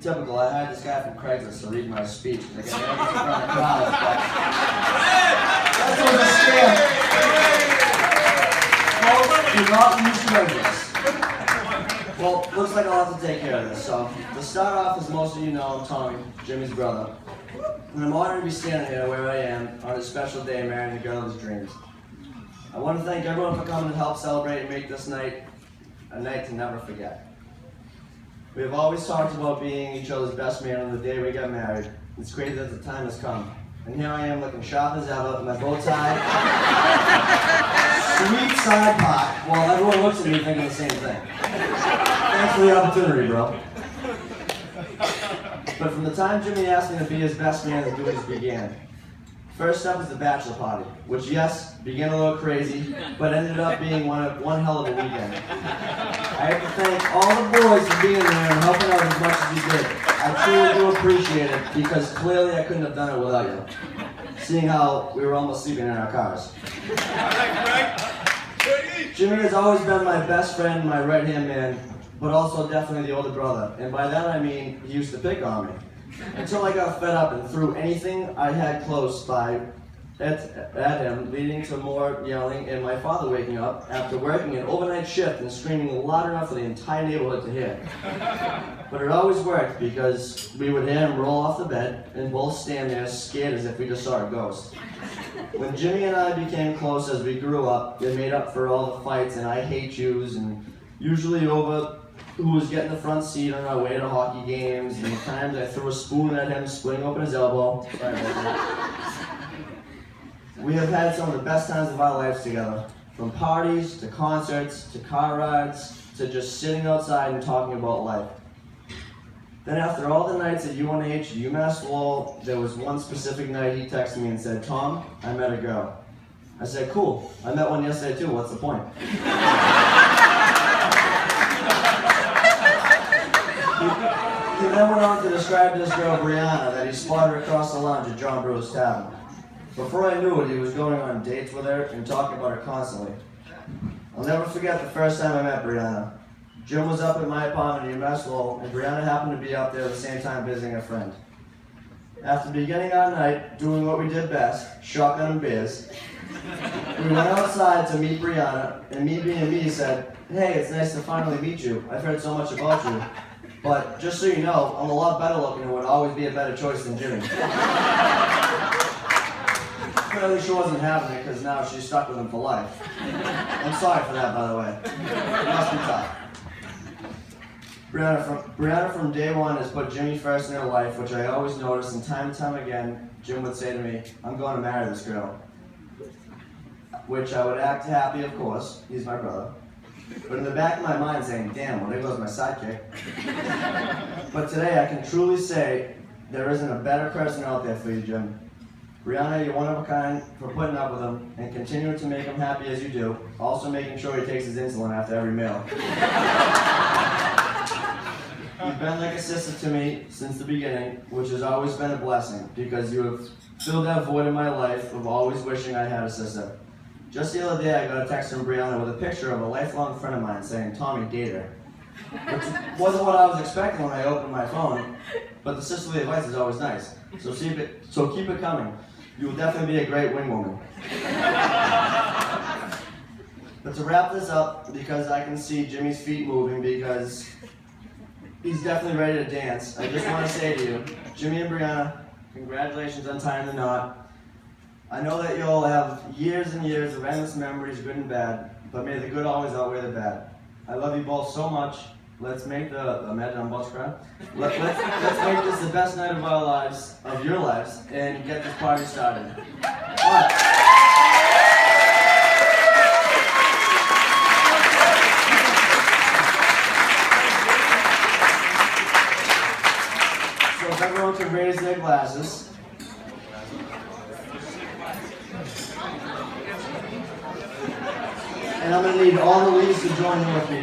Typical, I hired this guy from Craigslist to read my speech. I get nervous in front of crowds, but that was a scam. Folks, do not use Craigslist. Well, looks like I'll have to take care of this. So, to start off, as most of you know, I'm Tommy, Jimmy's brother. And I'm honored to be standing here where I am on this special day marrying the girl of his dreams. I want to thank everyone for coming to help celebrate and make this night a night to never forget. We have always talked about being each other's best man on the day we got married. It's great that the time has come. And here I am looking sharp as ever, my bow tie, sweet side pot, while everyone looks at me thinking the same thing. Thanks for the opportunity, bro. But from the time Jimmy asked me to be his best man, the duties began. First up is the bachelor party, which yes, began a little crazy, but ended up being one hell of a weekend. I have to thank all the boys for being there and helping out as much as you did. I truly do appreciate it, because clearly I couldn't have done it without you, seeing how we were almost sleeping in our cars. Jimmy has always been my best friend, my right-hand man, but also definitely the older brother, and by that I mean he used to pick on me. Until I got fed up and threw anything I had close by at him, leading to more yelling and my father waking up after working an overnight shift and screaming loud enough for the entire neighborhood to hear. But it always worked, because we would hear him roll off the bed and both stand there scared as if we just saw a ghost. When Jimmy and I became close as we grew up, it made up for all the fights and I hate yous, and usually over who was getting the front seat on our way to hockey games, and the times I threw a spoon at him, splitting open his elbow. Sorry about that. We have had some of the best times of our lives together, from parties, to concerts, to car rides, to just sitting outside and talking about life. Then after all the nights at UNH, UMass Lowell, there was one specific night he texted me and said, "Tom, I met a girl." I said, "Cool, I met one yesterday too, what's the point?" He then went on to describe this girl, Brianna, that he spotted across the lounge at John Brewer's Tavern. Before I knew it, he was going on dates with her and talking about her constantly. I'll never forget the first time I met Brianna. Jim was up at my apartment in UMass Lowell, and Brianna happened to be up there at the same time visiting a friend. After beginning our night, doing what we did best, shotgun and beers, we went outside to meet Brianna, and me being me said, "Hey, it's nice to finally meet you. I've heard so much about you. But just so you know, I'm a lot better looking and would always be a better choice than Jimmy." Clearly she wasn't having it, because now she's stuck with him for life. I'm sorry for that, by the way. It must be tough. Brianna from day one has put Jimmy first in her life, which I always noticed, and time again, Jim would say to me, "I'm going to marry this girl." Which I would act happy, of course. He's my brother. But in the back of my mind saying, "Damn, well there goes my sidekick." But today I can truly say there isn't a better person out there for you, Jim. Brianna, you're one of a kind for putting up with him and continuing to make him happy as you do, also making sure he takes his insulin after every meal. You've been like a sister to me since the beginning, which has always been a blessing, because you have filled that void in my life of always wishing I had a sister. Just the other day, I got a text from Brianna with a picture of a lifelong friend of mine saying, "Tommy, date her." Which wasn't what I was expecting when I opened my phone, but the sisterly advice is always nice. So keep it coming. You will definitely be a great wing woman. But to wrap this up, because I can see Jimmy's feet moving, because he's definitely ready to dance, I just want to say to you, Jimmy and Brianna, congratulations on tying the knot. I know that you'll have years and years of endless memories, good and bad, but may the good always outweigh the bad. I love you both so much. Let's make imagine I'm about to cry. Let's make this the best night of our lives, of your lives, and get this party started. All right. So if everyone can raise their glasses. And I'm going to need all the leads to join in with me.